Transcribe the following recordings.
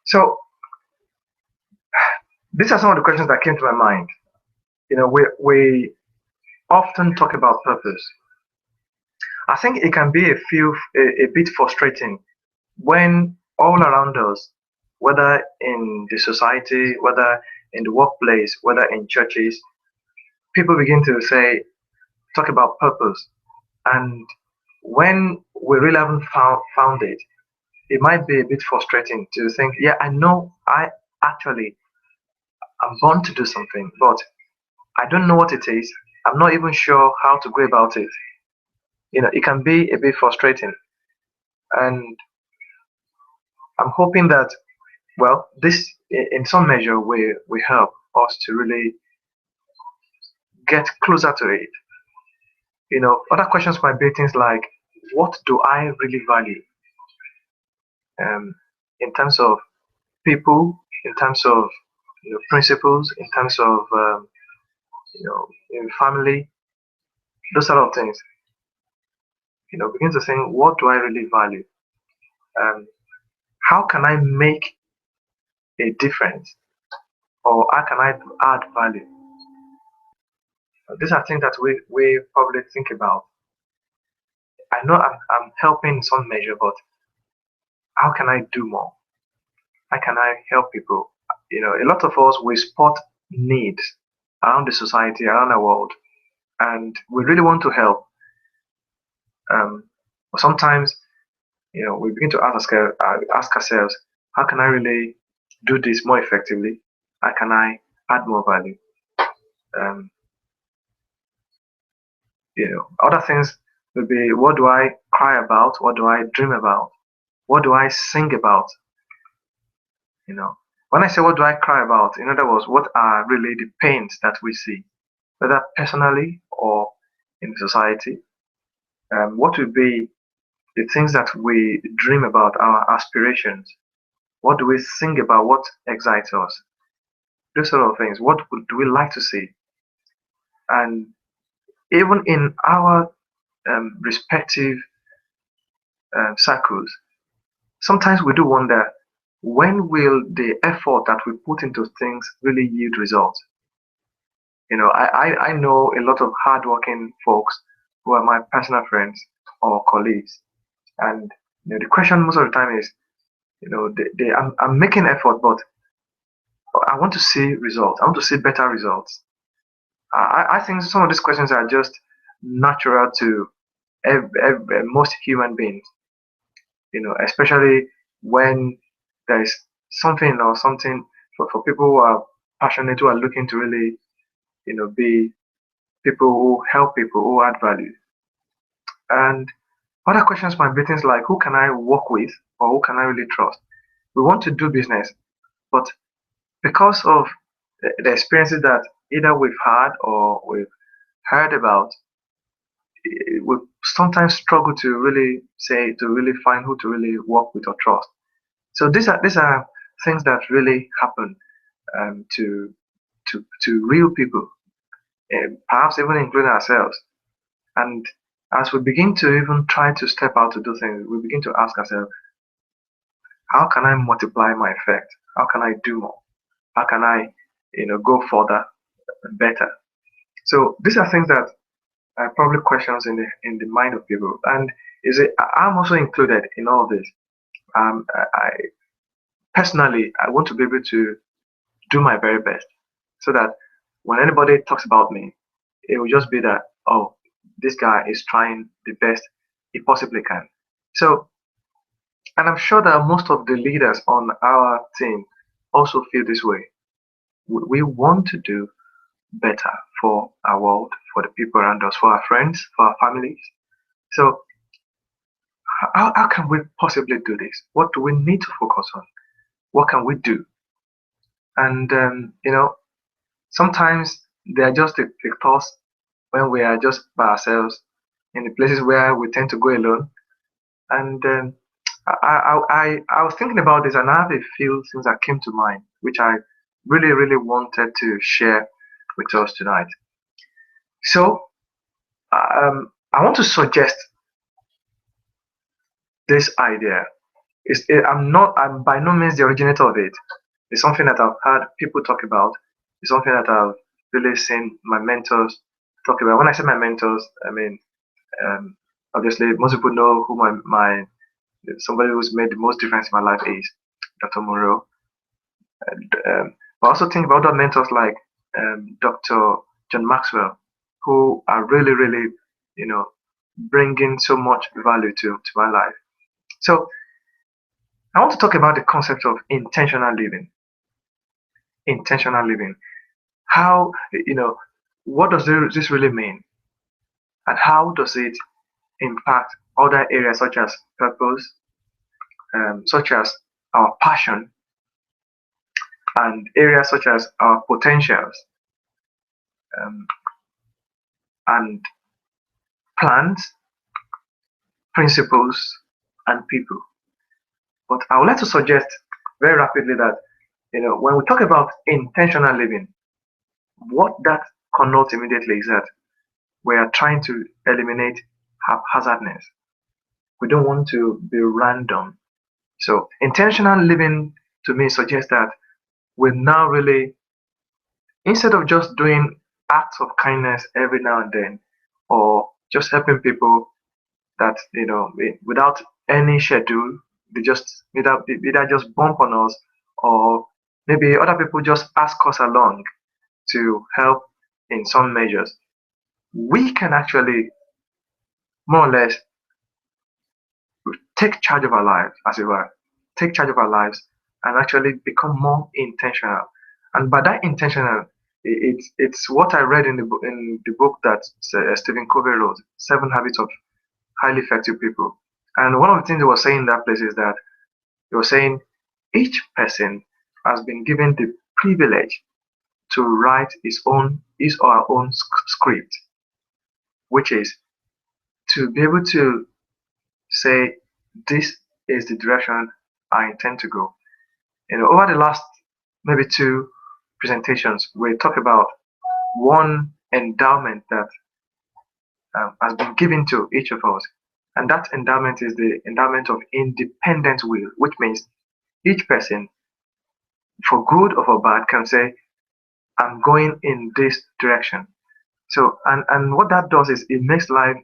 So these are some of the questions that came to my mind. We often talk about purpose. I think it can be a bit frustrating when all around us, whether in the society, whether in the workplace, whether in churches, people begin to talk about purpose. And when we really haven't found it, it might be a bit frustrating to think, yeah, I know actually I'm born to do something, but I don't know what it is. I'm not even sure how to go about it. It can be a bit frustrating. And I'm hoping that, well, this in some measure will help us to really get closer to it. Other questions might be things like, what do I really value um, in terms of people, in terms of principles, in terms of in family, those sort of things. Begin to think, what do I really value? Um, how can I make a difference, or how can I add value? These are things that we probably think about. I know I'm helping in some measure, but how can I do more? How can I help people? A lot of us, we spot needs around the society, around the world, and we really want to help. But sometimes, we begin to ask ourselves, how can I really do this more effectively? How can I add more value? Um, Other things would be, what do I cry about? What do I dream about? What do I sing about? When I say what do I cry about, in other words, what are really the pains that we see, whether personally or in society? What would be the things that we dream about, our aspirations? What do we sing about? What excites us? Those sort of things. Do we like to see? And even in our respective circles, sometimes we do wonder, when will the effort that we put into things really yield results? I know a lot of hardworking folks who are my personal friends or colleagues, and the question most of the time is, I'm making effort, but I want to see results. I want to see better results. I think some of these questions are just natural to most human beings. Especially when there is something for people who are passionate, who are looking to really, be people who help people, who add value. And other questions might be things like, who can I work with, or who can I really trust? We want to do business, but because of the experiences that either we've had or we've heard about, we sometimes struggle to really find who to really work with or trust. So these are things that really happen to real people, perhaps even including ourselves. And as we begin to even try to step out to do things, we begin to ask ourselves, how can I multiply my effect? How can I do more? How can I, go further, better? So these are things that are probably questions in the mind of people. And I'm also included in all this. I personally, I want to be able to do my very best, so that when anybody talks about me, it will just be that, oh, this guy is trying the best he possibly can. So, and I'm sure that most of the leaders on our team also feel this way. We want to do better for our world, for the people around us, for our friends, for our families. So, how can we possibly do this? What do we need to focus on? What can we do? And, sometimes they are just the thoughts when we are just by ourselves in the places where we tend to go alone. And I was thinking about this, and I have a few things that came to mind, which I really, really wanted to share with us tonight. So I want to suggest this idea. I'm by no means the originator of it. It's something that I've heard people talk about. It's something that I've really seen my mentors talk about. When I say my mentors, I mean, um, obviously most people know who my somebody who's made the most difference in my life is Dr. Monroe. And I also think about other mentors like Dr. John Maxwell, who are really, really, you know, bringing so much value to my life. So I want to talk about the concept of intentional living. Intentional living. How, what does this really mean? And how does it impact other areas such as purpose, such as our passion, and areas such as our potentials, um, and plans, principles, and people. But I would like to suggest very rapidly that when we talk about intentional living, what that connotes immediately is that we are trying to eliminate haphazardness. We don't want to be random. So intentional living to me suggests that we now really, instead of just doing acts of kindness every now and then, or just helping people that without any schedule, they just either just bump on us, or maybe other people just ask us along to help in some measures. We can actually more or less take charge of our lives, as it were, take charge of our lives and actually become more intentional. And by that intentional, it's what I read in the book that Stephen Covey wrote, Seven Habits of Highly Effective People. And one of the things he was saying in that place is that he was saying each person has been given the privilege to write his or her own script, which is to be able to say, this is the direction I intend to go. Over the last maybe two presentations, we talk about one endowment that has been given to each of us. And that endowment is the endowment of independent will, which means each person, for good or for bad, can say, I'm going in this direction. So, and what that does is it makes life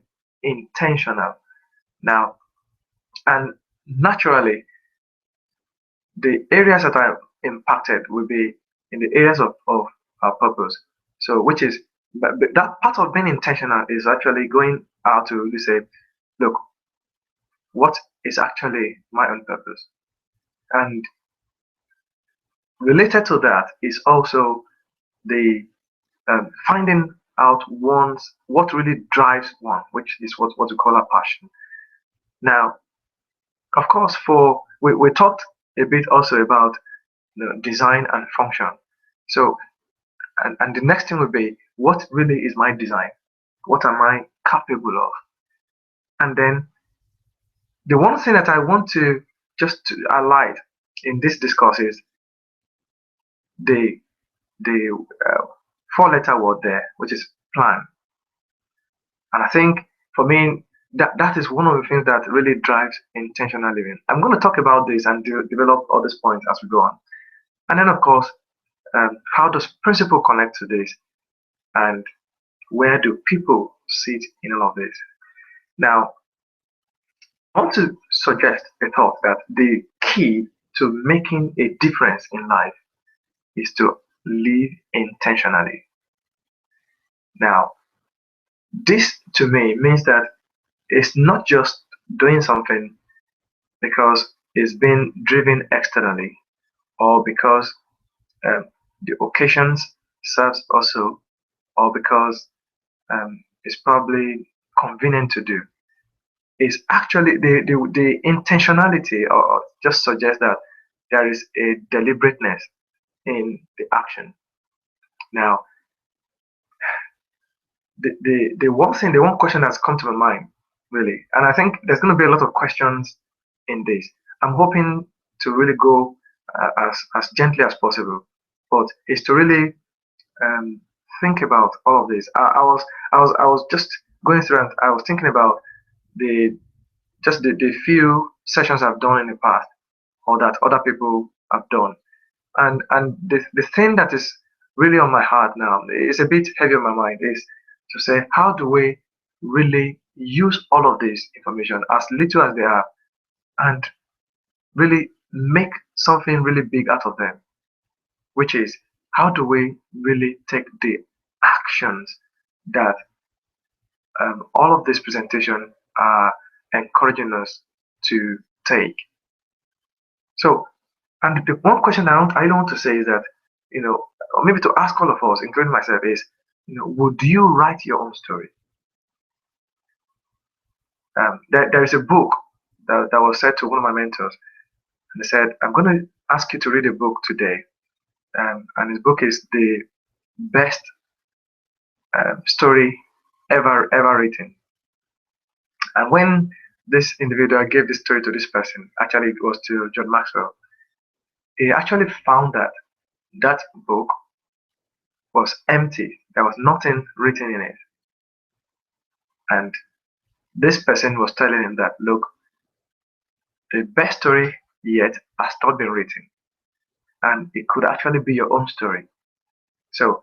intentional. Now, and naturally, the areas that are impacted will be in the areas of our purpose. So, which is that part of being intentional is actually going out to really say, look, what is actually my own purpose? And related to that is also the finding out what really drives one, which is what we call a passion. Now, of course, we talked a bit also about design and function. So, and the next thing would be, what really is my design? What am I capable of? And then the one thing that I want to just to highlight in this discourse is the the four-letter word there, which is plan. And I think for me, that is one of the things that really drives intentional living. I'm going to talk about this and develop all these points as we go on. And then, of course, how does principle connect to this? And where do people sit in all of this? Now, I want to suggest a thought that the key to making a difference in life is to live intentionally. Now, this to me means that it's not just doing something because it's being driven externally, or because the occasions serves also, or because it's probably convenient to do. It's actually the intentionality, or just suggests that there is a deliberateness in the action. Now, the one question that's come to my mind, really, and I think there's going to be a lot of questions in this. I'm hoping to really go as gently as possible, but it's to really um, think about all of this. I was just going through and I was thinking about the the few sessions I've done in the past, or that other people have done. And the thing that is really on my heart now, is a bit heavy on my mind, is to say, how do we really use all of this information, as little as they are, and really make something really big out of them, which is, how do we really take the actions that all of this presentation are encouraging us to take. So, and the one question I don't want to say is that, or maybe to ask all of us, including myself, is, would you write your own story? There is a book that was said to one of my mentors, and they said, I'm going to ask you to read a book today. And his book is the best story ever written. And when this individual gave this story to this person, actually it was to John Maxwell, he actually found that that book was empty. There was nothing written in it. And this person was telling him that, look, the best story yet has not been written. And it could actually be your own story. So,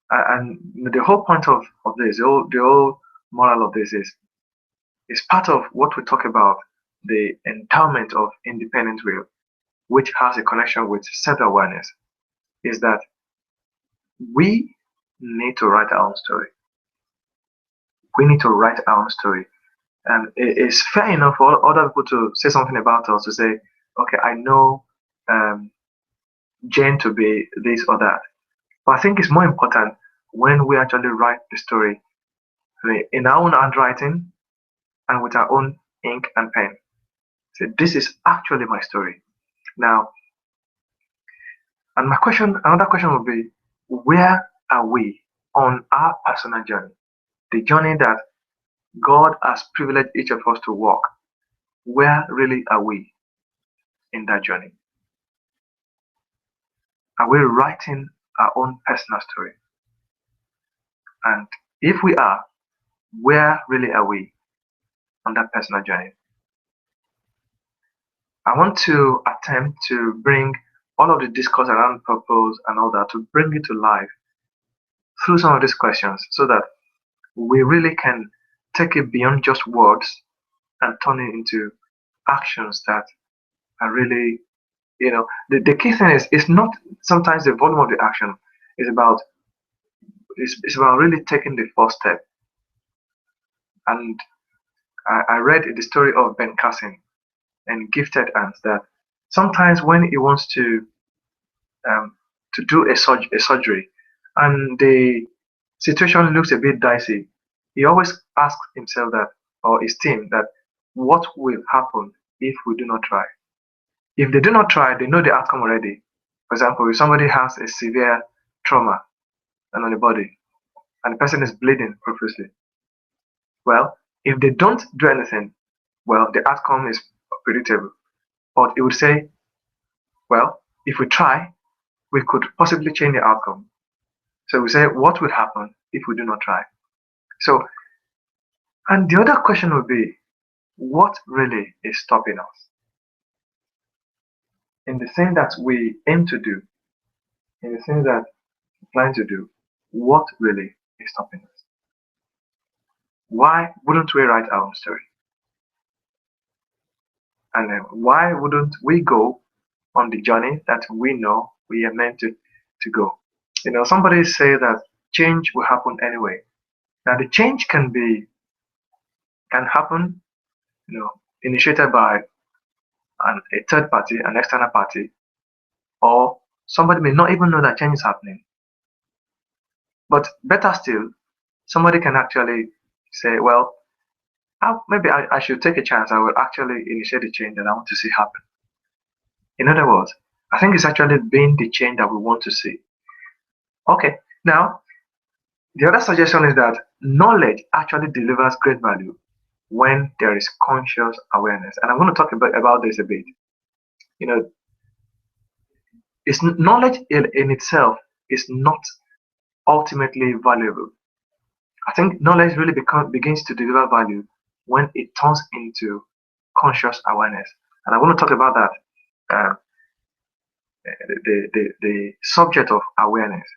and the whole point of this, the whole moral of this is part of what we talk about, the endowment of independent will, which has a connection with self-awareness, is that we need to write our own story. We need to write our own story. And it's fair enough for other people to say something about us, to say, okay, I know Jane to be this or that. But I think it's more important when we actually write the story in our own handwriting and with our own ink and pen. So this is actually my story. Now, and another question would be, where are we on our personal journey? The journey that God has privileged each of us to walk. Where really are we in that journey? Are we writing our own personal story? And if we are, where really are we on that personal journey? I want to attempt to bring all of the discourse around purpose and all that, to bring it to life through some of these questions, so that we really can take it beyond just words and turn it into actions that are really, the key thing is, it's not sometimes the volume of the action. It's about really taking the first step. And I read the story of Ben Carson and Gifted Hands, that sometimes when he wants to do a surgery and the situation looks a bit dicey, he always asks himself that, or his team, that what will happen if we do not try? If they do not try, they know the outcome already. For example, if somebody has a severe trauma and on the body, and the person is bleeding profusely, well, if they don't do anything, well, the outcome is predictable. But it would say, well, if we try, we could possibly change the outcome. So we say, what would happen if we do not try? So, and the other question would be, what really is stopping us? In the thing that we aim to do, in the thing that we plan to do, what really is stopping us? Why wouldn't we write our own story? And then why wouldn't we go on the journey that we know we are meant to go? Somebody say that change will happen anyway. Now the change can happen, initiated by a third party, an external party, or somebody may not even know that change is happening. But better still, somebody can actually say, well, maybe I should take a chance. I will actually initiate the change that I want to see happen. In other words, I think it's actually being the change that we want to see. Okay, now, the other suggestion is that knowledge actually delivers great value when there is conscious awareness. And I'm going to talk about this a bit. It's knowledge in itself is not ultimately valuable. I think knowledge really begins to deliver value when it turns into conscious awareness. And I want to talk about that. uh, the subject of awareness.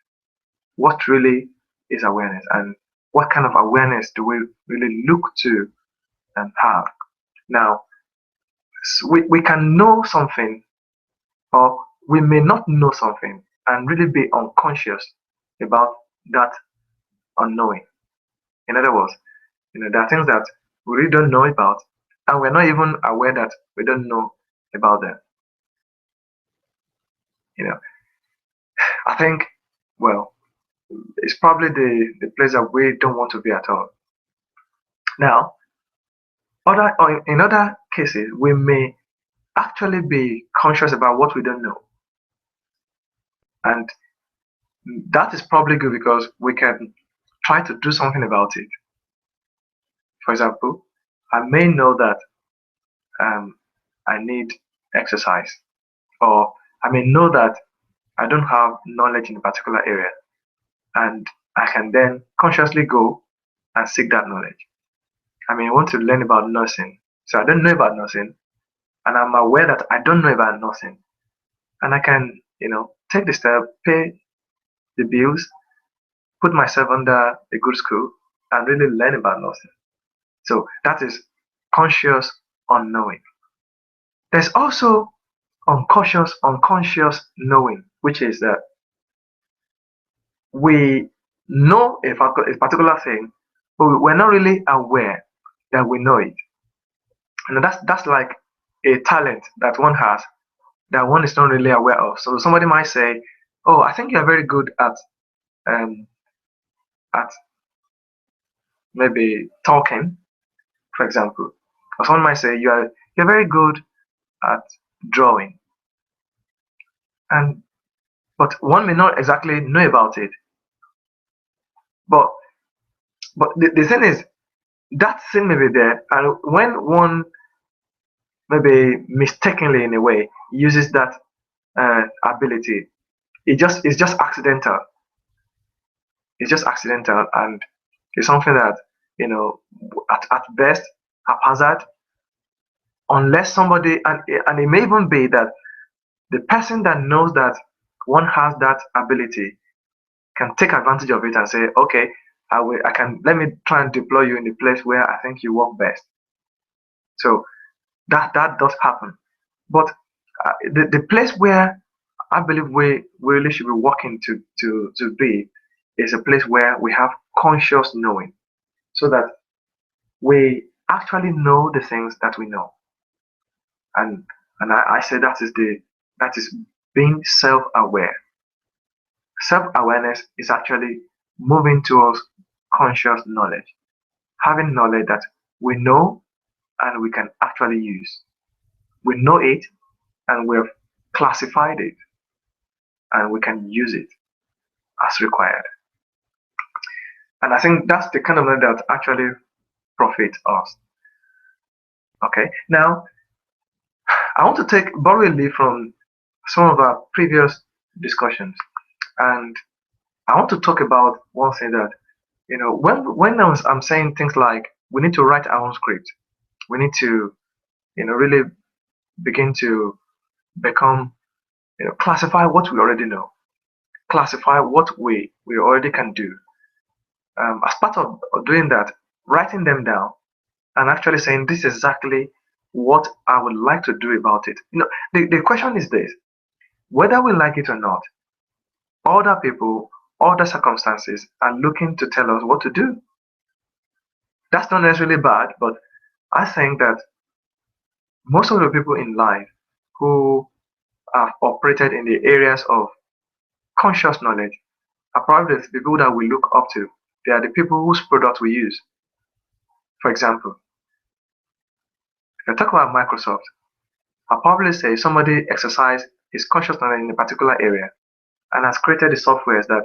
What really is awareness, and what kind of awareness do we really look to have? Now, we can know something, or we may not know something and really be unconscious about that unknowing. In other words, there are things that we really don't know about, and we're not even aware that we don't know about them. You know, I think, well, it's probably the place that we don't want to be at all. Now, or in other cases, we may actually be conscious about what we don't know, and that is probably good because we can try to do something about it. For example, I may know that um, I need exercise, or I may know that I don't have knowledge in a particular area, and I can then consciously go and seek that knowledge. I may want to learn about nursing, so I don't know about nursing, and I'm aware that I don't know about nursing, and I can, take the step, pay the bills, put myself under a good school, and really learn about nursing. So that is conscious unknowing. There's also unconscious knowing, which is that we know a particular thing, but we're not really aware that we know it. And that's like a talent that one has that one is not really aware of. So somebody might say, "Oh, I think you're very good um, at maybe talking," for example. Or someone might say, "You're very good at drawing," and but one may not exactly know about it. But the thing is, that thing may be there, and when one maybe mistakenly in a way uses that ability, it's just accidental. It's just accidental, and it's something that at best haphazard, unless somebody, and it may even be that the person that knows that one has that ability can take advantage of it and say, okay, I can, let me try and deploy you in the place where I think you work best. So that does happen. But the place where I believe we really should be working to be is a place where we have conscious knowing, so that we actually know the things that we know. And I say that is being self-aware. Self-awareness is actually moving towards conscious knowledge, having knowledge that we know and we can actually use. We know it and we have classified it and we can use it as required. And I think that's the kind of knowledge that actually profits us. Okay, now I want to borrow a leaf from some of our previous discussions, and I want to talk about one thing that when I'm saying things like we need to write our own script, we need to really begin to become classify what we already know, classify what we already can do. As part of doing that, writing them down and actually saying this is exactly what I would like to do about it. The question is this: whether we like it or not, other people, other circumstances are looking to tell us what to do. That's not necessarily bad, but I think that most of the people in life who have operated in the areas of conscious knowledge are probably the people that we look up to. They are the people whose products we use. For example, if I talk about Microsoft, I'll probably say somebody exercised his conscious knowledge in a particular area and has created the softwares that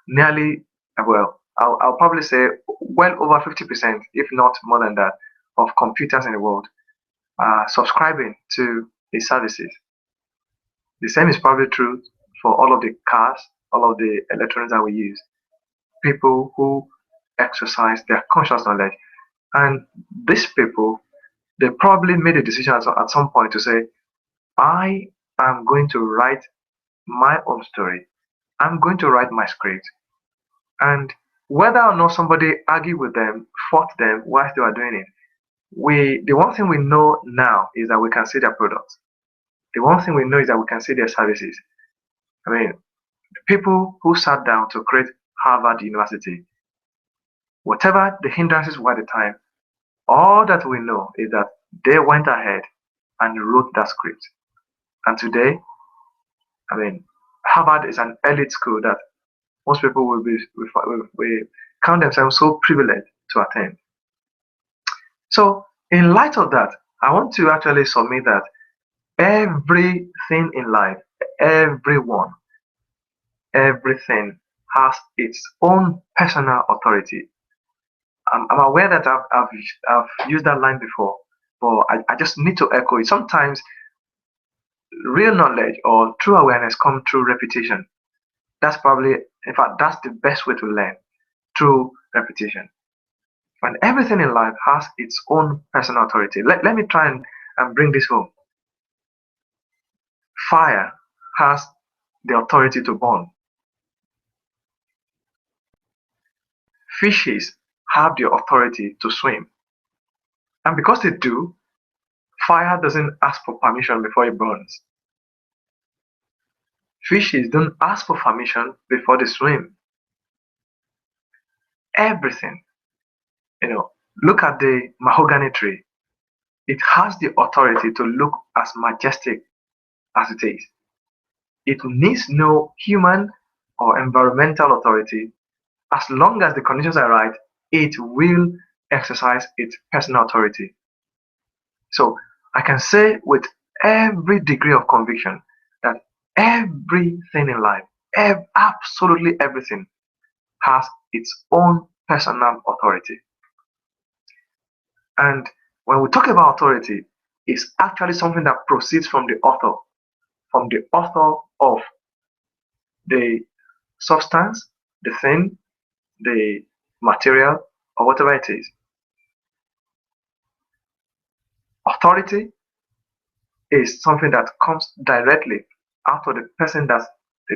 nearly, well, I'll probably say well over 50%, if not more than that, of computers in the world are subscribing to his services. The same is probably true for all of the cars, all of the electronics that we use. People who exercise their conscious knowledge. And these people, they probably made a decision at some point to say, I am going to write my own story. I'm going to write my script. And whether or not somebody argue with them, fought them whilst they are doing it, the one thing we know now is that we can see their products. The one thing we know is that we can see their services. I mean, the people who sat down to create Harvard University, whatever the hindrances were at the time, all that we know is that they went ahead and wrote that script. And today, I mean, Harvard is an elite school that most people will count themselves so privileged to attend. So, in light of that, I want to actually submit that everything in life, everyone, everything has its own personal authority. I'm aware that I've used that line before, but I just need to echo it. Sometimes real knowledge or true awareness comes through repetition. That's probably, in fact, that's the best way to learn, through repetition. And everything in life has its own personal authority. Let me try and bring this home. Fire has the authority to burn. Fishes have the authority to swim. And because they do, fire doesn't ask for permission before it burns. Fishes don't ask for permission before they swim. Everything, look at the mahogany tree. It has the authority to look as majestic as it is. It needs no human or environmental authority. As long as the conditions are right, it will exercise its personal authority. So I can say with every degree of conviction that everything in life, absolutely everything, has its own personal authority. And when we talk about authority, it's actually something that proceeds from the author of the substance, the thing, the material, or whatever it is. Authority is something that comes directly out of the person that's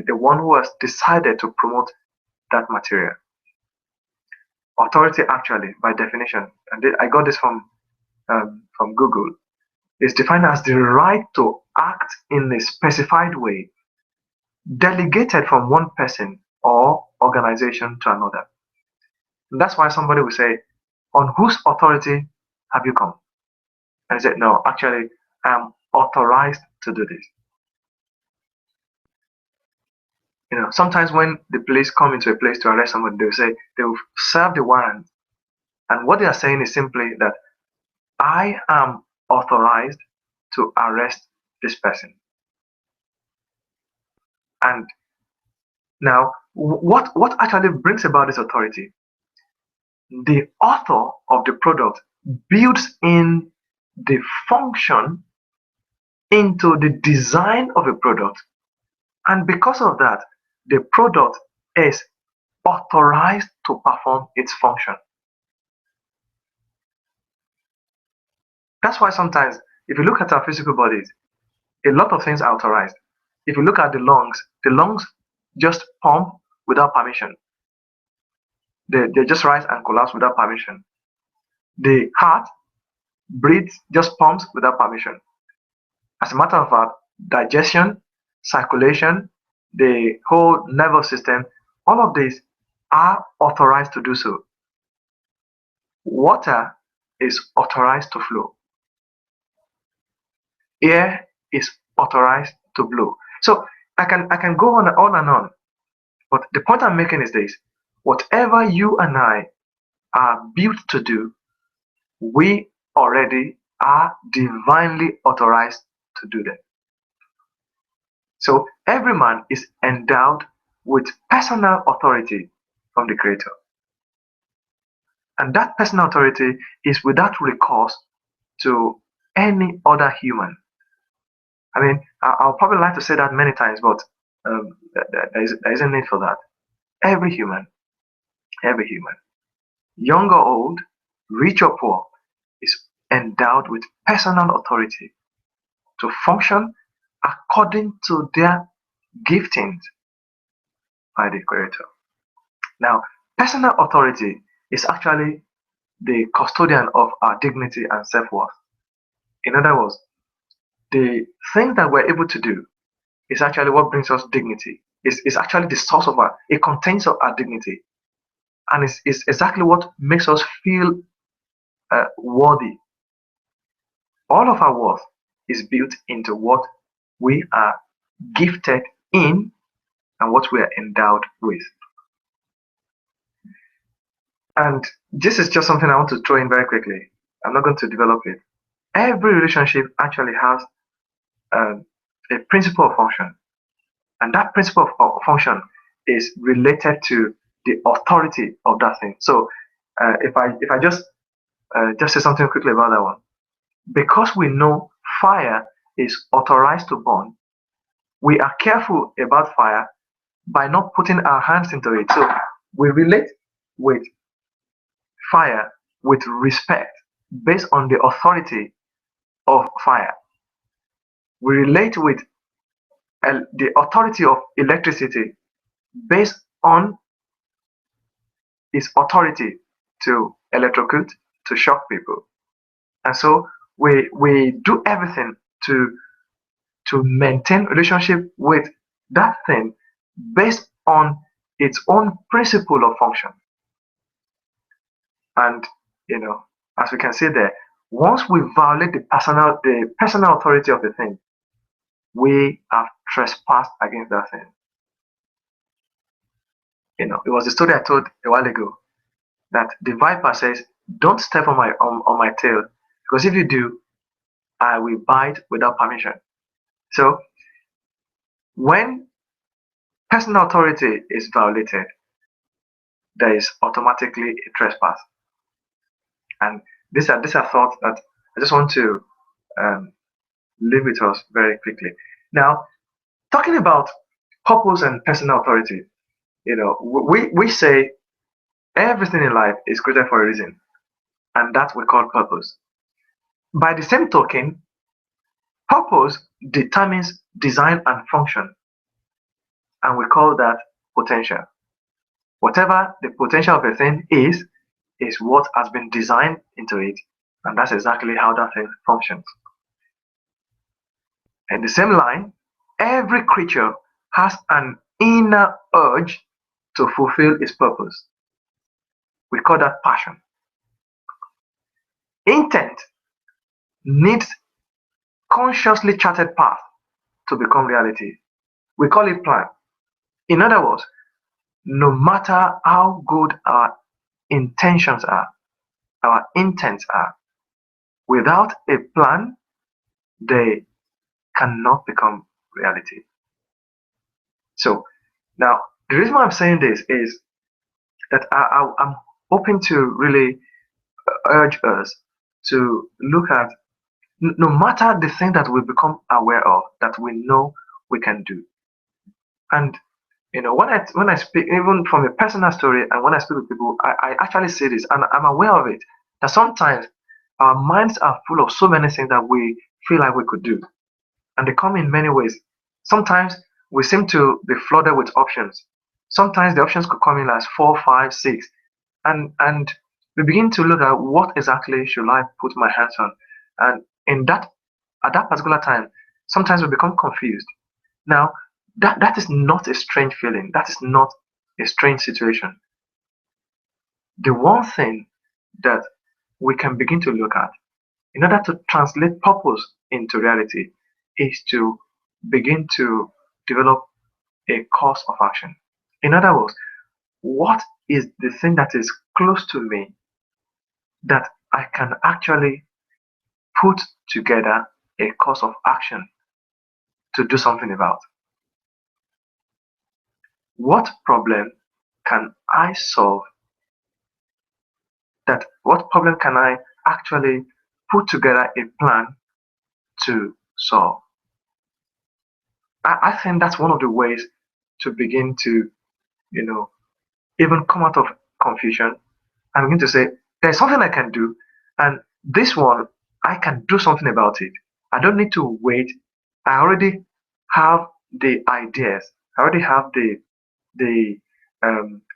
the one who has decided to promote that material. Authority, actually, by definition, and I got this from Google, is defined as the right to act in a specified way, delegated from one person or organization to another. And that's why somebody will say, "On whose authority have you come?" And he said, "No, actually, I'm authorized to do this." Sometimes when the police come into a place to arrest somebody, they will say they will serve the warrant. And what they are saying is simply that I am authorized to arrest this person. And now, what actually brings about this authority? The author of the product builds in the function into the design of a product. And because of that, the product is authorized to perform its function. That's why sometimes, if you look at our physical bodies, a lot of things are authorized. If you look at the lungs just pump without permission. They just rise and collapse without permission. The heart breathes, just pumps without permission. As a matter of fact, digestion, circulation, the whole nervous system, all of these are authorized to do so. Water is authorized to flow. Air is authorized to blow. So I can go on and on. But the point I'm making is this: whatever you and I are built to do, we already are divinely authorized to do them. So every man is endowed with personal authority from the Creator. And that personal authority is without recourse to any other human. I mean, I'll probably like to say that many times, but there is a need for that. Every human, young or old, rich or poor, is endowed with personal authority to function according to their giftings by the Creator. Now, personal authority is actually the custodian of our dignity and self-worth. In other words, the thing that we're able to do is actually what brings us dignity. It's actually the source of it contains our dignity. And it's exactly what makes us feel worthy. All of our worth is built into what we are gifted in and what we are endowed with. And this is just something I want to throw in very quickly. I'm not going to develop it. Every relationship actually has a principle of function, and that principle of function is related to the authority of that thing. So, if I just say something quickly about that one, because we know fire is authorized to burn, we are careful about fire by not putting our hands into it. So we relate with fire with respect based on the authority of fire. We relate with the authority of electricity based on its authority to electrocute, to shock people. And so we do everything to maintain relationship with that thing based on its own principle of function. And as we can see there, once we violate the personal authority of the thing, we have trespassed against that thing. It was the story I told a while ago that the viper says, "Don't step on my tail, because if you do, I will bite without permission." So when personal authority is violated, there is automatically a trespass. And these are thoughts that I just want to um, leave with us very quickly. Now, talking about purpose and personal authority, we say everything in life is created for a reason, and that we call purpose. By the same token, purpose determines design and function, and we call that potential. Whatever the potential of a thing is what has been designed into it, and that's exactly how that thing functions. In the same line, every creature has an inner urge to fulfill its purpose. We call that passion. Intent needs consciously charted path to become reality. We call it plan. In other words, no matter how good our intentions are, our intents are, without a plan, they cannot become reality. So now, the reason why I'm saying this is that I'm hoping to really urge us to look at no matter the thing that we become aware of, that we know we can do. And when I speak, even from a personal story, and when I speak with people, I actually say this, and I'm aware of it, that sometimes our minds are full of so many things that we feel like we could do, and they come in many ways. Sometimes we seem to be flooded with options. Sometimes the options could come in as 4, 5, 6, and we begin to look at what exactly should I put my hands on, and at that particular time, sometimes we become confused. Now, that is not a strange feeling. That is not a strange situation. The one thing that we can begin to look at in order to translate purpose into reality is to begin to develop a course of action. In other words, what is the thing that is close to me that I can actually put together a course of action to do something about? What problem can I solve? What problem can I actually put together a plan to solve? I think that's one of the ways to begin to, you know, even come out of confusion and begin to say, there's something I can do, and this one, I can do something about it. I don't need to wait. I already have the ideas, I already have the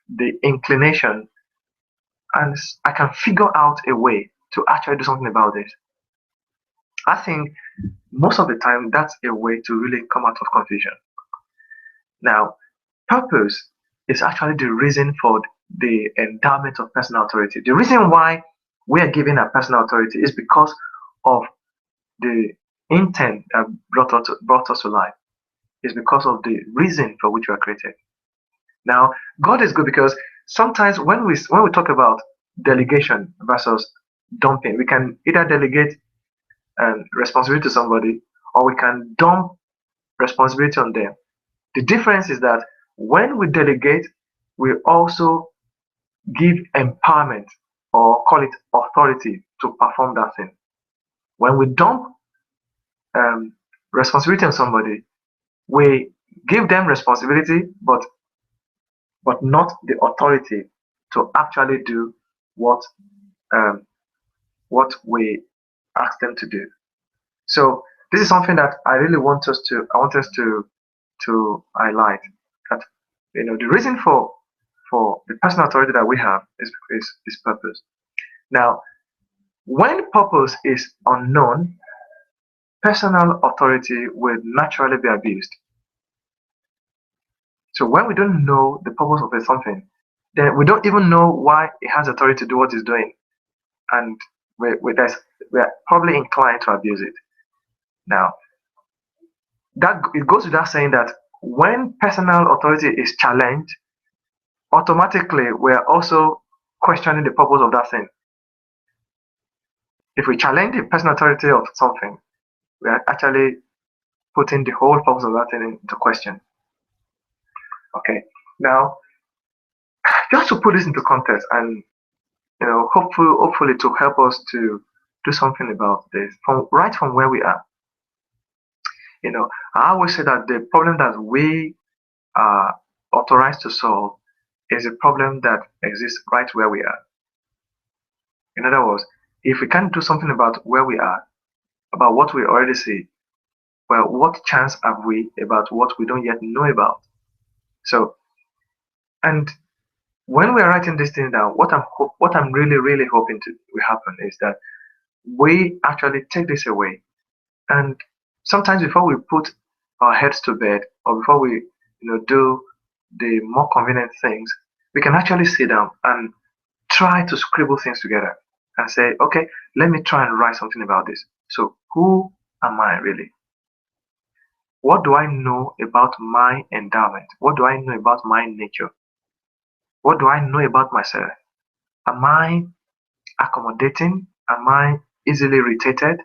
the inclination, and I can figure out a way to actually do something about this. I think most of the time that's a way to really come out of confusion. Now, purpose is actually the reason for the endowment of personal authority. The reason why we are given a personal authority is because of the intent that brought us to life. Is because of the reason for which we are created. Now, God is good because sometimes when we talk about delegation versus dumping, we can either delegate responsibility to somebody, or we can dump responsibility on them. The difference is that when we delegate, we also give empowerment, or call it authority, to perform that thing. When we dump um, responsibility on somebody, we give them responsibility, but not the authority to actually do what um, what we ask them to do. So this is something that I want us to highlight, that the reason for the personal authority that we have is purpose. Now, when purpose is unknown, personal authority will naturally be abused. So when we don't know the purpose of something, then we don't even know why it has authority to do what it's doing, and we're probably inclined to abuse it. Now, that it goes without saying that when personal authority is challenged, automatically we're also questioning the purpose of that thing. If we challenge the personal authority of something, we are actually putting the whole purpose of that thing into question. Okay. Now, just to put this into context, and hopefully to help us to do something about this from where we are. I always say that the problem that we are authorized to solve is a problem that exists right where we are. In other words, if we can't do something about where we are, about what we already see, well, what chance have we about what we don't yet know about? So, and when we are writing this thing down, what I'm really hoping to will happen is that we actually take this away, and sometimes before we put our heads to bed, or before we do the more convenient things, we can actually sit down and try to scribble things together and say, okay, let me try and write something about this. So who am I really? What do I know about my endowment? What do I know about my nature? What do I know about myself? Am I accommodating? Am I easily irritated?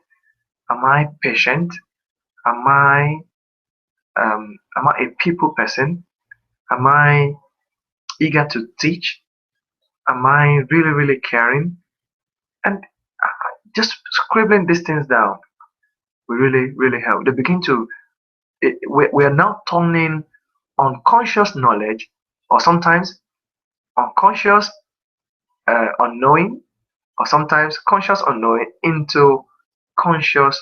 Am I patient? Am I a people person? Am I eager to teach? Am I really caring? And just scribbling these things down will really help. They begin to we are now turning unconscious knowledge, or sometimes unconscious unknowing, or sometimes conscious unknowing, into conscious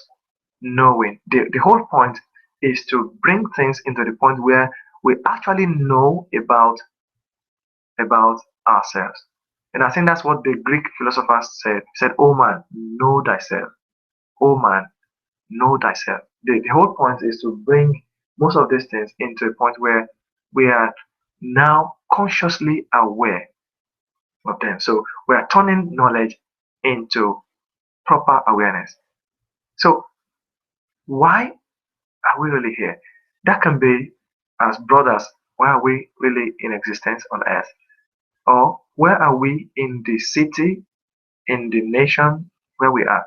knowing. The whole point is to bring things into the point where we actually know about ourselves. And I think that's what the Greek philosophers said. He said, "Oh man, know thyself. Oh man, know thyself." The whole point is to bring most of these things into a point where we are now consciously aware of them. So we are turning knowledge into proper awareness. So why are we really here? That can be, as brothers, why are we really in existence on earth? Or where are we in the city, in the nation where we are?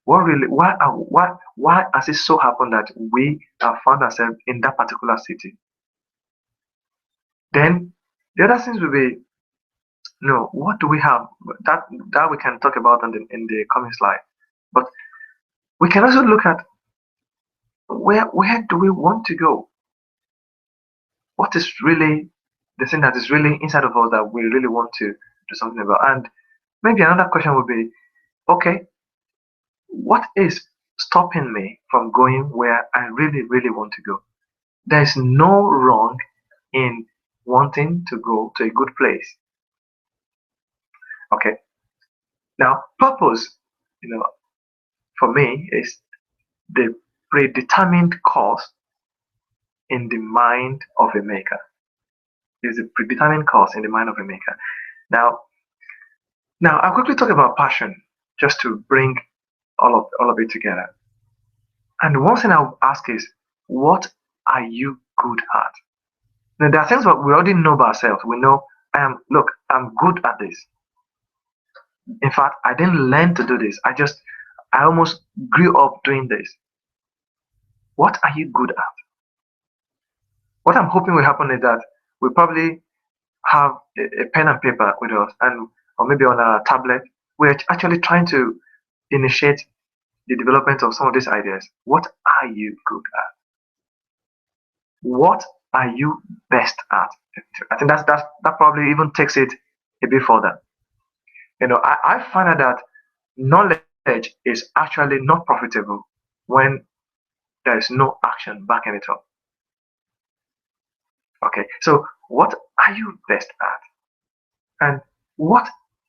What really why has it so happened that we have found ourselves in that particular city? Then the other things will be, what do we have that we can talk about in the coming slide. But we can also look at where do we want to go? What is really the thing that is really inside of us that we really want to do something about? And maybe another question would be, okay, what is stopping me from going where I really, really want to go. There is no wrong in wanting to go to a good place. Okay. Now, purpose, you know, for me is the predetermined course in the mind of a maker. Is a predetermined course in the mind of a maker. Now, I'll quickly talk about passion, just to bring all of it together. And one thing I'll ask is, what are you good at? Now, there are things that we already know about ourselves. We know, I'm good at this. In fact, I didn't learn to do this. I almost grew up doing this. What are you good at? What I'm hoping will happen is that we probably have a pen and paper with us, and or maybe on a tablet. We're actually trying to initiate the development of some of these ideas. What are you good at? What are you best at? I think that probably even takes it a bit further. I find out that knowledge is actually not profitable when there is no action backing it up. Okay, so what are you best at? And what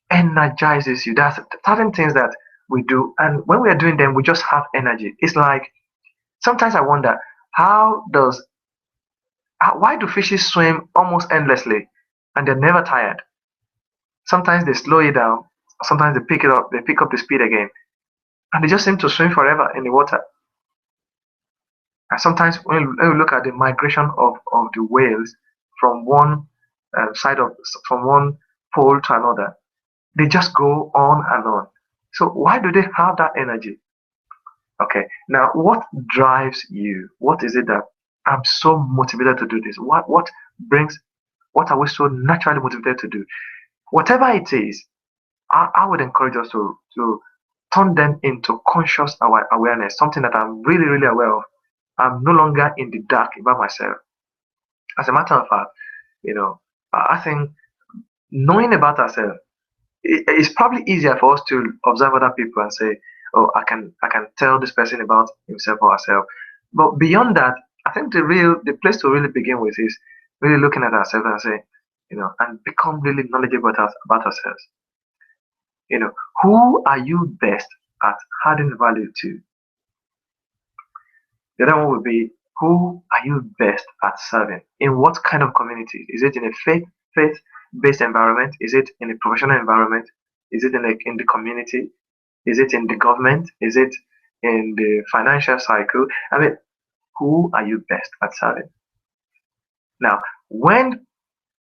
energizes you? There's certain things that we do, and when we are doing them, we just have energy. It's like sometimes I wonder why do fishes swim almost endlessly and they're never tired? Sometimes they slow it down, sometimes they pick it up, they pick up the speed again, and they just seem to swim forever in the water. And sometimes when you look at the migration of the whales from one side of from one pole to another, they just go on and on. So why do they have that energy? Okay, now what drives you? What is it that I'm so motivated to do this? What are we so naturally motivated to do? Whatever it is, I would encourage us to turn them into conscious awareness, something that I'm really, really aware of. I'm no longer in the dark about myself. As a matter of fact, I think knowing about ourselves, it's probably easier for us to observe other people and say, oh, I can tell this person about himself or herself. But beyond that, I think the place to really begin with is really looking at ourselves and say, and become really knowledgeable about ourselves. Who are you best at adding value to? The other one would be, who are you best at serving? In what kind of community? Is it in a faith-based environment? Is it in a professional environment? Is it in the community? Is it in the government? Is it in the financial cycle? I mean, who are you best at serving? Now, when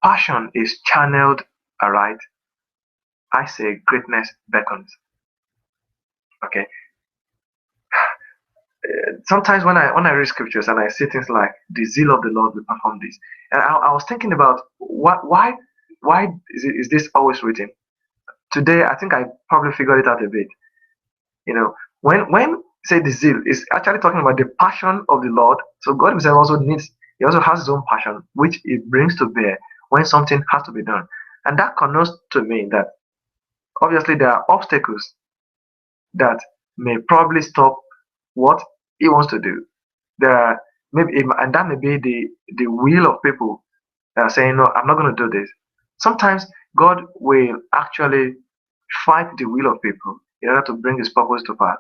passion is channeled aright, I say greatness beckons. Okay. Sometimes when I read scriptures and I see things like the zeal of the Lord will perform this, and I was thinking about why is this always written? Today I think I probably figured it out a bit. When say the zeal is actually talking about the passion of the Lord. So God Himself He also has His own passion, which He brings to bear when something has to be done, and that connotes to me that obviously there are obstacles that may probably stop what He wants to do. There are and that may be the will of people that are saying, no, I'm not going to do this. Sometimes God will actually fight the will of people in order to bring His purpose to pass.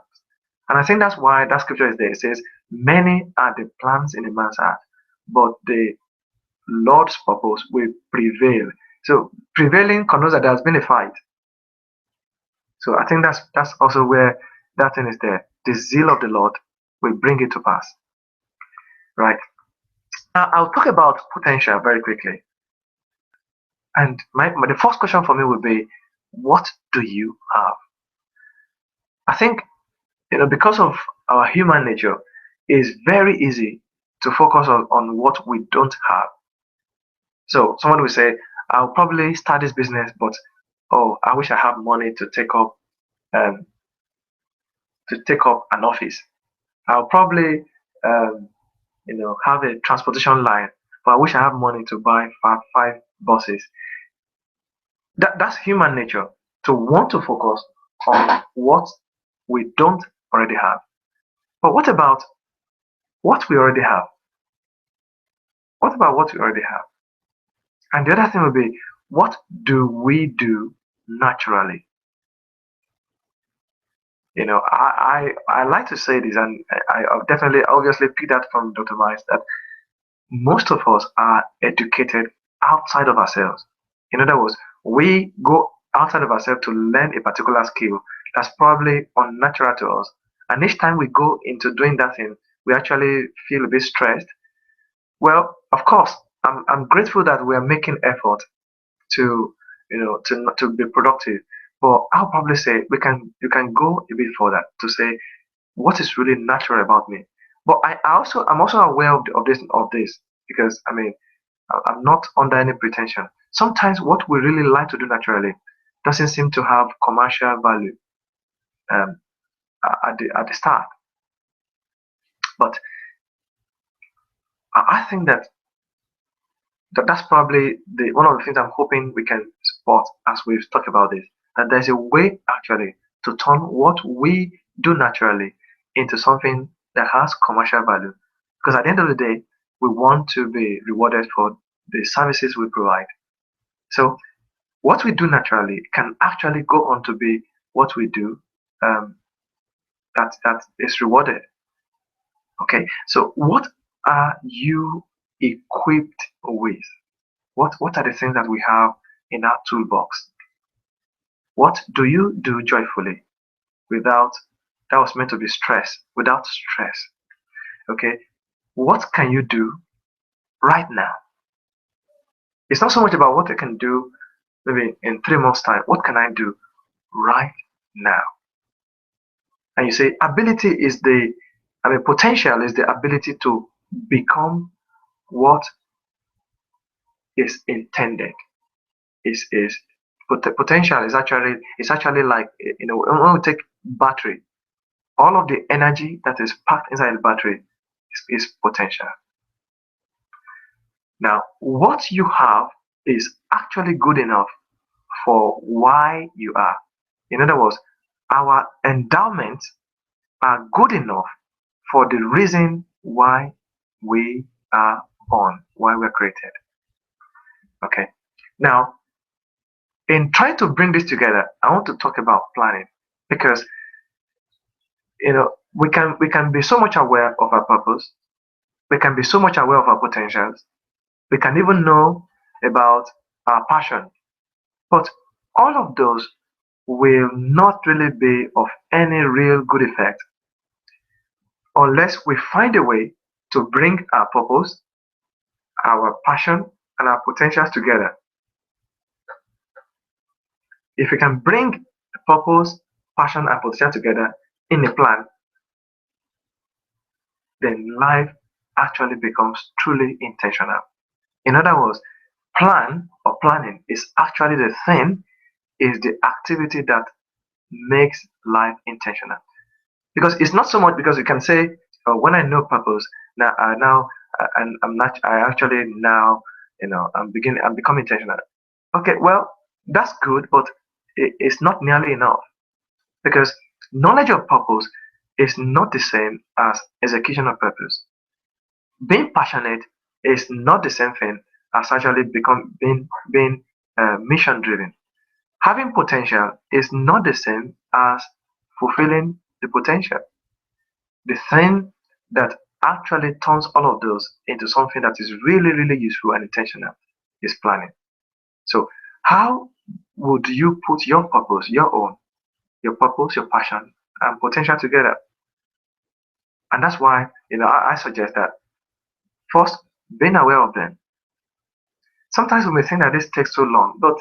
And I think that's why that scripture is there. It says, many are the plans in a man's heart, but the Lord's purpose will prevail. So prevailing connotes that there has been a fight. So I think that's also where that thing is there. The zeal of the Lord will bring it to pass. Right. Now I'll talk about potential very quickly. And the first question for me would be, what do you have? I think because of our human nature, it's very easy to focus on what we don't have. So someone will say, I'll probably start this business, but oh, I wish I have money to take up um, an office. I'll probably have a transportation line, but I wish I have money to buy five buses. That's human nature, to want to focus on what we don't already have. But what about what we already have? What about what we already have? And the other thing would be, what do we do naturally? I like to say this, and I definitely obviously pick that from Dr. Miles, that most of us are educated outside of ourselves. In other words, we go outside of ourselves to learn a particular skill that's probably unnatural to us. And each time we go into doing that thing, we actually feel a bit stressed. Well, of course, I'm grateful that we are making effort to to be productive. But I'll probably say you can go a bit further to say what is really natural about me. But I'm also aware of this because I mean I'm not under any pretension. Sometimes what we really like to do naturally doesn't seem to have commercial value um, at the start. But I think that's probably the one of the things I'm hoping we can spot as we've talked about this. That there's a way actually to turn what we do naturally into something that has commercial value. Because at the end of the day, we want to be rewarded for the services we provide. So what we do naturally can actually go on to be what we do um, that is rewarded. Okay, so what are you equipped with? What are the things that we have in our toolbox? What do you do joyfully without that was meant to be stress, without stress? Okay, what can you do right now? It's not so much about what I can do maybe in 3 months' time. What can I do right now? And you say ability is potential is the ability to become what is intended. Is Potential is actually like when we take battery, all of the energy that is packed inside the battery is potential. Now, what you have is actually good enough for why you are. In other words, our endowments are good enough for the reason why we are born, why we're created. Okay. Now, in trying to bring this together, I want to talk about planning because we can be so much aware of our purpose, we can be so much aware of our potentials, we can even know about our passion, but all of those will not really be of any real good effect unless we find a way to bring our purpose, our passion, and our potentials together. If we can bring purpose, passion, and potential together in a plan, then life actually becomes truly intentional. In other words, plan or planning is actually the thing, is the activity that makes life intentional. Because it's not so much because you can say, oh, when I know purpose, and I'm not, I actually now, I'm becoming intentional. Okay, well, that's good, but it's not nearly enough because knowledge of purpose is not the same as execution of purpose. Being passionate is not the same thing as actually become being mission driven. Having potential is not the same as fulfilling the potential. The thing that actually turns all of those into something that is really, really useful and intentional is planning. So, how would you put your purpose, your purpose, your passion, and potential together? And that's why I suggest that first, being aware of them. Sometimes we may think that this takes so long, but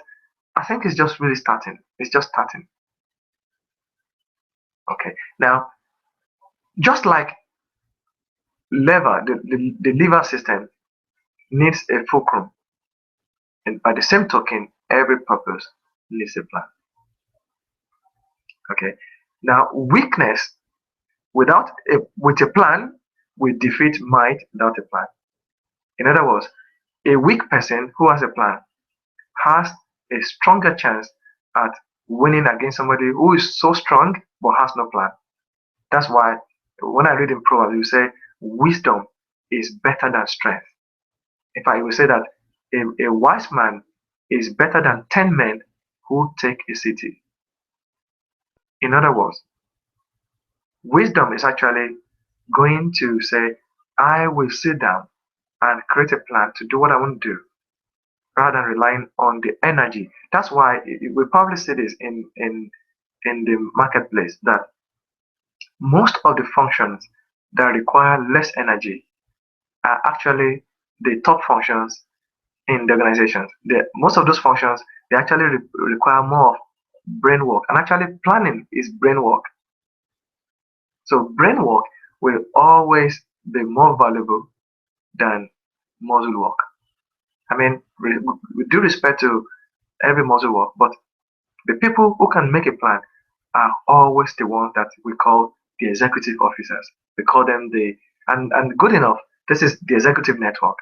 I think it's just really starting. It's just starting. Okay. Now, just like the liver system needs a fulcrum, and by the same token, every purpose needs a plan. Okay. Now, weakness with a plan will defeat might without a plan. In other words, a weak person who has a plan has a stronger chance at winning against somebody who is so strong but has no plan. That's why when I read in Proverbs, you say wisdom is better than strength. In fact, it will say that a wise man is better than 10 men who take a city. In other words, wisdom is actually going to say, I will sit down and create a plan to do what I want to do rather than relying on the energy. That's why we probably see this in the marketplace that most of the functions that require less energy are actually the top functions in the organizations. Most of those functions they actually require more of brain work, and actually planning is brain work. So brain work will always be more valuable than muscle work. I mean, with due respect to every muscle work, but the people who can make a plan are always the ones that we call the executive officers. We call them and good enough. This is the executive network.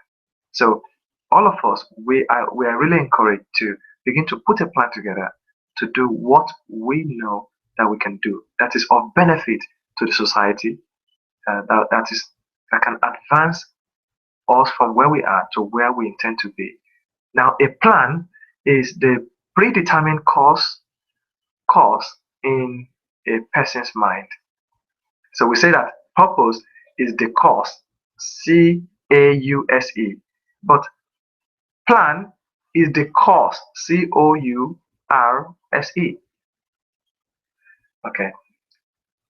So all of us, we are really encouraged to begin to put a plan together to do what we know that we can do that is of benefit to the society, that can advance us from where we are to where we intend to be. Now, a plan is the predetermined course in a person's mind. So we say that purpose is the course, CAUSE, but plan is the course, COURSE. Okay.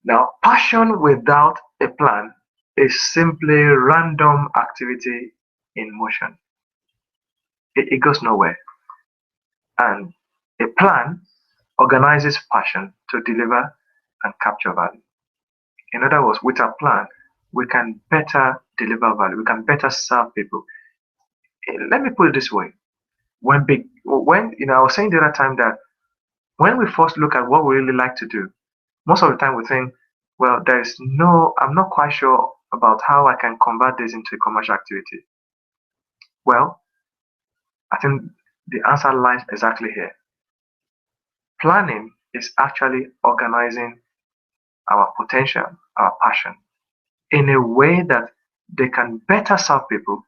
Now, passion without a plan is simply random activity in motion. It goes nowhere. And a plan organizes passion to deliver and capture value. In other words, with a plan, we can better deliver value. We can better serve people. Let me put it this way. When I was saying the other time that when we first look at what we really like to do, most of the time we think, well, I'm not quite sure about how I can convert this into a commercial activity. Well, I think the answer lies exactly here. Planning is actually organizing our potential, our passion, in a way that they can better serve people,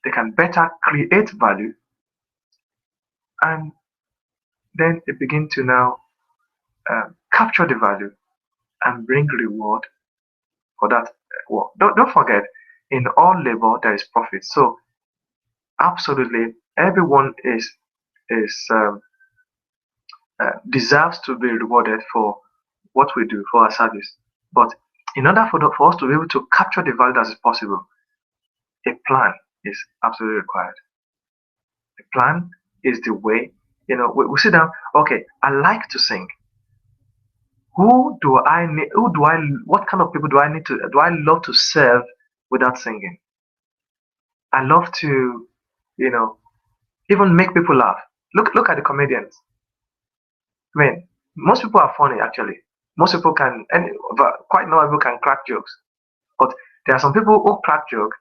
they can better create value, and then they begin to now capture the value and bring reward for that work. Don't forget, in all labor there is profit. So absolutely, everyone deserves to be rewarded for what we do for our service. But in order for us to be able to capture the value that is possible, a plan is absolutely required. A plan is the way, we sit down, okay, I like to sing. Who do I need, what kind of people do I love to serve without singing? I love to, you know, even make people laugh. Look at the comedians. I mean, most people are funny actually. Most people can, but quite not people can crack jokes. But there are some people who crack jokes,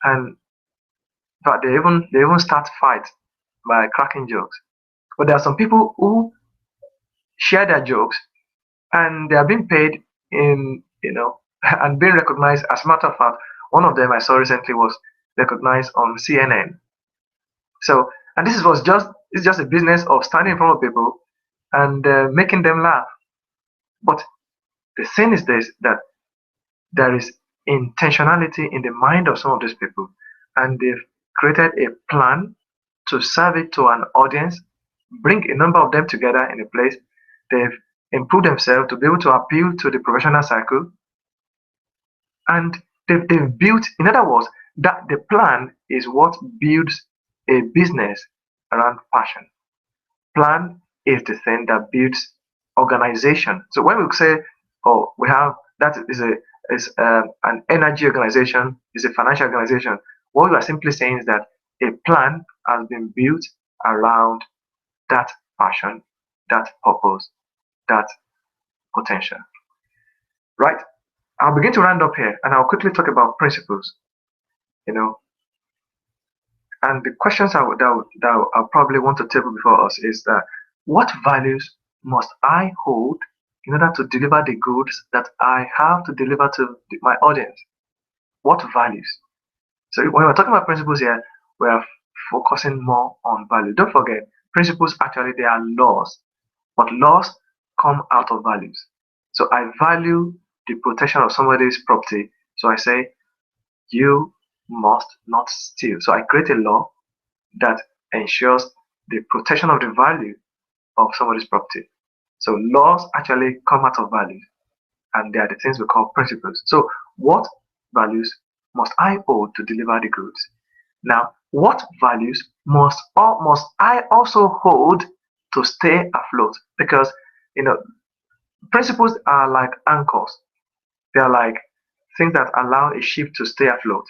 and but they even start fights by cracking jokes. But there are some people who share their jokes, and they are being paid in and being recognized. As a matter of fact, one of them I saw recently was recognized on CNN. So, and this was just it's just a business of standing in front of people and making them laugh. But the thing is this, that there is intentionality in the mind of some of these people, and they've created a plan to serve it to an audience, bring a number of them together in a place. They've improved themselves to be able to appeal to the professional circle, and they've built, in other words, that the plan is what builds a business around passion. Plan is the thing that builds organization. So when we say, oh, we have that is an energy organization, is a financial organization, what we are simply saying is that a plan has been built around that passion, that purpose, that potential. Right? I'll begin to round up here, and I'll quickly talk about principles. You know, and the questions I'll probably want to table before us is that what values must I hold in order to deliver the goods that I have to deliver to my audience? What values? So when we're talking about principles here, we are focusing more on value. Don't forget, principles actually they are laws, but laws come out of values. So I value the protection of somebody's property. So I say you must not steal. So I create a law that ensures the protection of the value of somebody's property. So laws actually come out of values, and they are the things we call principles. So what values must I hold to deliver the goods? Now, what values must I also hold to stay afloat? Because you know, principles are like anchors. They are like things that allow a ship to stay afloat.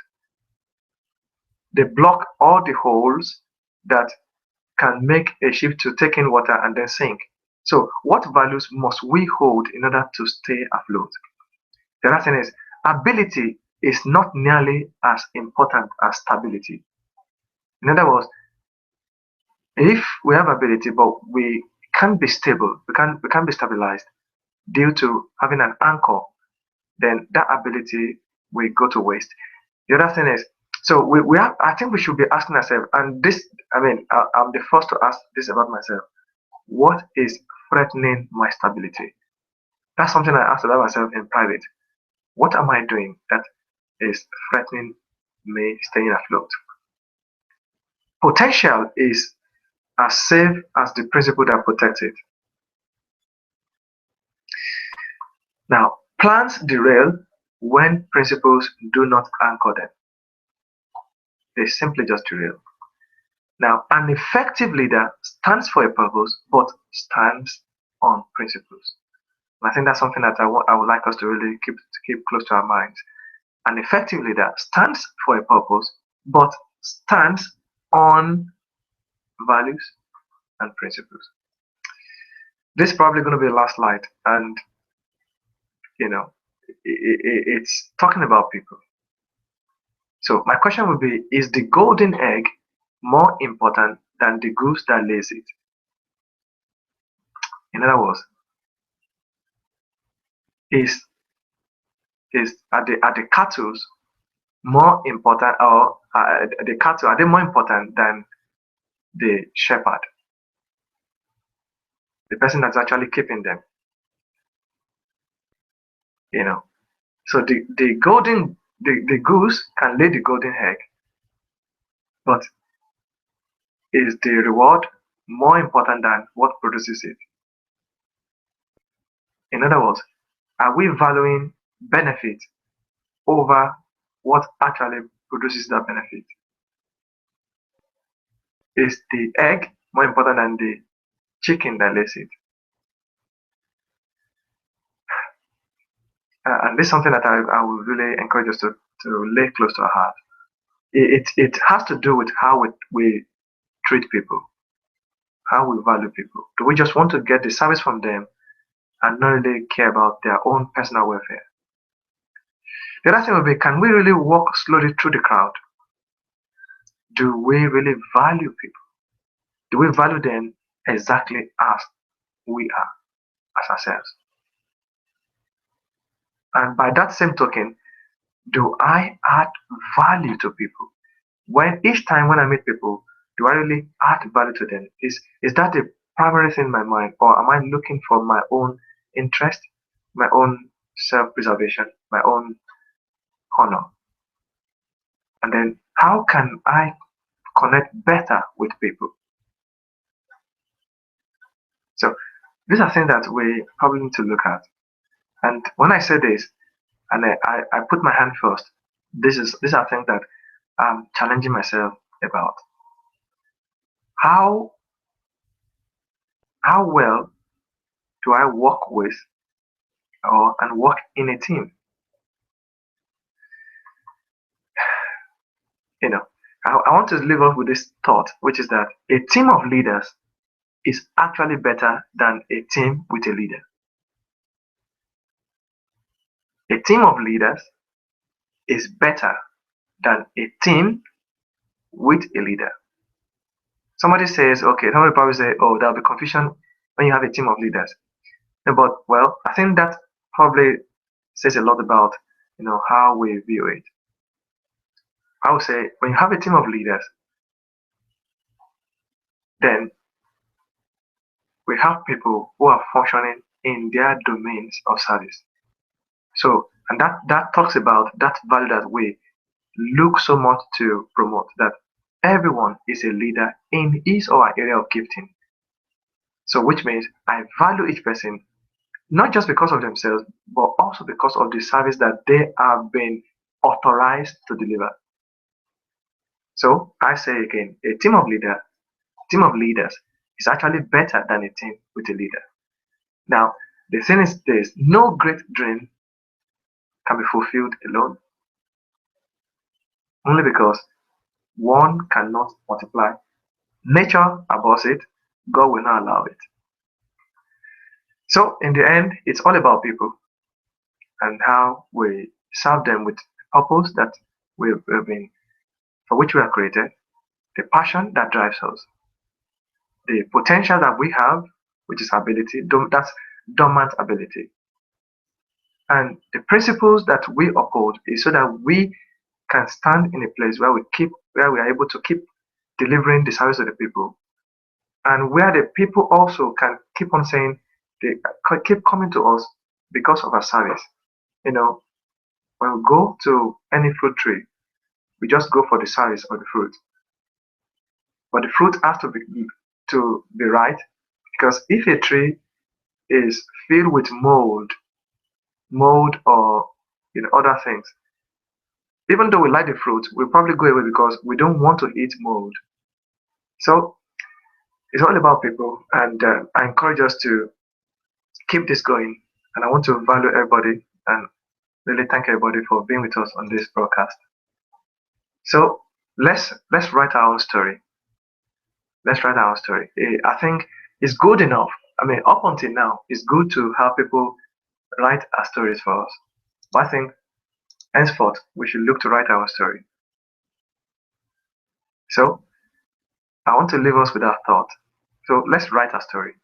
They block all the holes that can make a ship to take in water and then sink. So, what values must we hold in order to stay afloat? The other thing is ability is not nearly as important as stability. In other words, if we have ability but we can't be stable, we can't be stabilized due to having an anchor, then that ability will go to waste. The other thing is, so we have, I think we should be asking ourselves, and this, I mean, I'm the first to ask this about myself. What is threatening my stability? That's something I ask about myself in private. What am I doing that is threatening me staying afloat? Potential is as safe as the principle that protects it. Now, plans derail when principles do not anchor them. They simply just derail. Now, an effective leader stands for a purpose but stands on principles. And I think that's something that I would like us to really keep close to our minds. An effective leader stands for a purpose but stands on values and principles. This is probably going to be the last slide, and you know, it's talking about people. So my question would be: is the golden egg more important than the goose that lays it? In other words, is are the cattle more important, or the cattle are they more important than the shepherd, the person that's actually keeping them? You know, so the goose can lay the golden egg, but is the reward more important than what produces it? In other words, are we valuing benefit over what actually produces that benefit? Is the egg more important than the chicken that lays it? And this is something that I would really encourage us to lay close to our heart. It has to do with how we treat people, how we value people. Do we just want to get the service from them and not really care about their own personal welfare? The other thing would be, can we really walk slowly through the crowd? Do we really value people? Do we value them exactly as we are, as ourselves? And by that same token, do I add value to people? When each time when I meet people, do I really add value to them? Is that the primary thing in my mind, or am I looking for my own interest, my own self-preservation, my own honor? And then how can I connect better with people? So these are things that we probably need to look at. And when I say this, and I put my hand first, these are things that I'm challenging myself about. How well do I work with and work in a team? You know, I want to leave off with this thought, which is that a team of leaders is actually better than a team with a leader. A team of leaders is better than a team with a leader. Somebody says, okay, somebody probably say, oh, there'll be confusion when you have a team of leaders. But well, I think that probably says a lot about how we view it. I would say when you have a team of leaders, then we have people who are functioning in their domains of service. So, and that talks about that value that we look so much to promote, that everyone is a leader in his or her area of gifting. So, which means I value each person not just because of themselves, but also because of the service that they have been authorized to deliver. So I say again, a team of leaders is actually better than a team with a leader. Now, the thing is this: no great dream can be fulfilled alone, only because one cannot multiply. Nature abhors it, God will not allow it. So in the end, it's all about people and how we serve them with purpose that we've been for which we are created, the passion that drives us, the potential that we have, which is ability, that's dormant ability, and the principles that we uphold is so that we can stand in a place where we are able to keep delivering the service of the people, and where the people also can keep on saying they keep coming to us because of our service. You know, when we go to any fruit tree, we just go for the service of the fruit, but the fruit has to be right, because if a tree is filled with mold or other things, even though we like the fruit, we'll probably go away because we don't want to eat mold. So it's all about people, and I encourage us to keep this going. And I want to value everybody and really thank everybody for being with us on this broadcast. So let's write our own story. Let's write our own story. I think it's good enough. I mean, up until now, it's good to have people write our stories for us. But I think henceforth we should look to write our story. So I want to leave us with that thought. So let's write our story.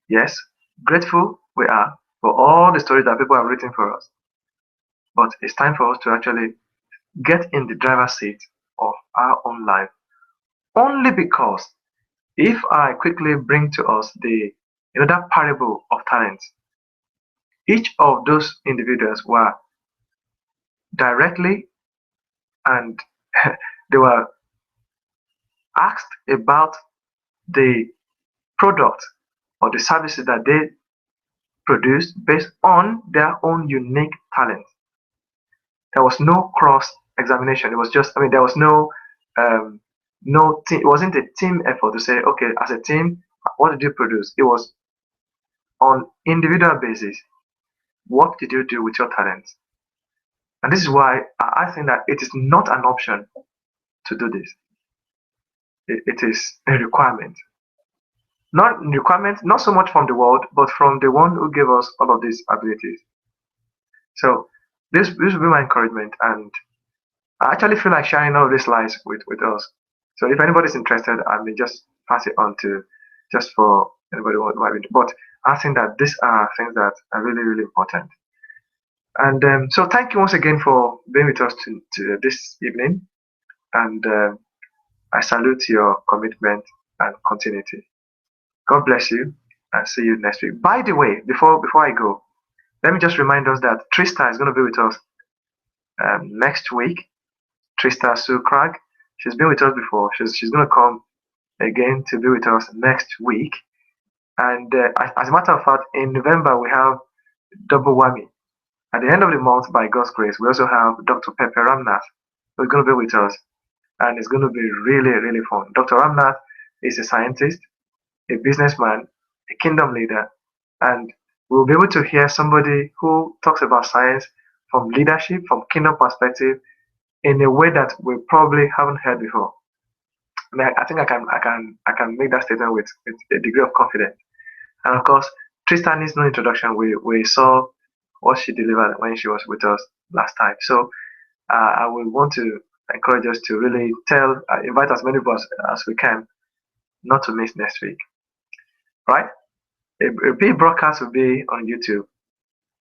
Yes, grateful we are for all the stories that people have written for us. But it's time for us to actually get in the driver's seat of our own life. Only because if I quickly bring to us that parable of talents, each of those individuals were directly and they were asked about the product or the services that they produced based on their own unique talent. There was no cross examination. It was just, I mean, there was um, no team. It wasn't a team effort to say, okay, as a team, what did you produce? It was on individual basis. What did you do with your talents? And this is why I think that it is not an option to do this. It is a requirement. Not requirement, not so much from the world, but from the one who gave us all of these abilities. So this will be my encouragement, and I actually feel like sharing all these lies with us. So if anybody's interested, I may just pass it on to just for anybody who might be. But I think that these are things that are really, really important. And so thank you once again for being with us to this evening. And I salute your commitment and continuity. God bless you and see you next week. By the way, before I go, let me just remind us that Trista is going to be with us next week. Trista Sue Cragg. She's been with us before. She's going to come again to be with us next week. And as a matter of fact, in November we have double whammy. At the end of the month, by God's grace, we also have Dr. Pepe Ramnath, who's going to be with us, and it's going to be really, really fun. Dr. Ramnath is a scientist, a businessman, a kingdom leader, and we'll be able to hear somebody who talks about science from leadership, from kingdom perspective, in a way that we probably haven't heard before. I mean, I think I can make that statement with a degree of confidence. And of course, Tristan needs no introduction. We saw what she delivered when she was with us last time. So I would want to encourage us to really invite as many of us as we can, not to miss next week. Right? A big broadcast will be on YouTube.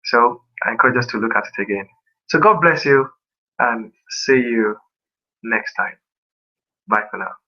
So I encourage us to look at it again. So God bless you and see you next time. Bye for now.